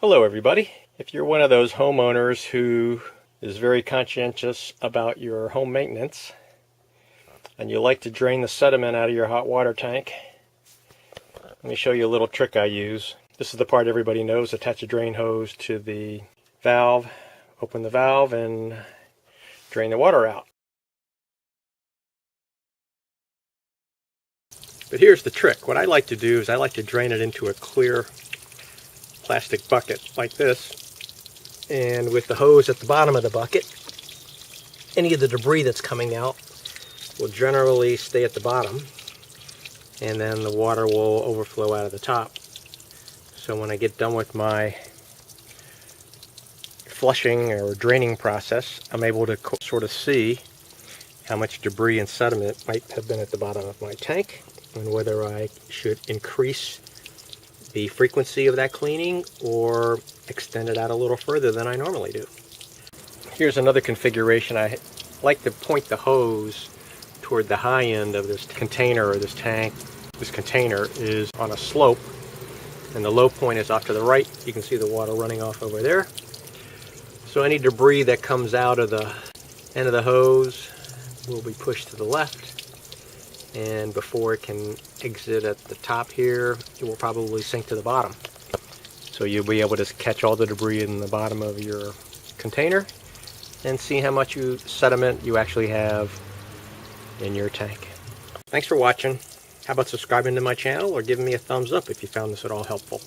Hello everybody. If you're one of those homeowners who is very conscientious about your home maintenance and you like to drain the sediment out of your hot water tank, let me show you a little trick I use. This is the part everybody knows. Attach a drain hose to the valve, open the valve, and drain the water out. But here's the trick. What I like to do is I like to drain it into a clear plastic bucket like this, and with the hose at the bottom of the bucket, any of the debris that's coming out will generally stay at the bottom, and then the water will overflow out of the top. So when I get done with my flushing or draining process, I'm able to sort of see how much debris and sediment might have been at the bottom of my tank and whether I should increase the frequency of that cleaning or extend it out a little further than I normally do. Here's another configuration. I like to point the hose toward the high end of this container or this tank. This container is on a slope and the low point is off to the right. You can see the water running off over there. So any debris that comes out of the end of the hose will be pushed to the left, and before it can exit at the top here, it will probably sink to the bottom. So you'll be able to catch all the debris in the bottom of your container and see how much sediment you actually have in your tank. Thanks for watching. How about subscribing to my channel or giving me a thumbs up if you found this at all helpful?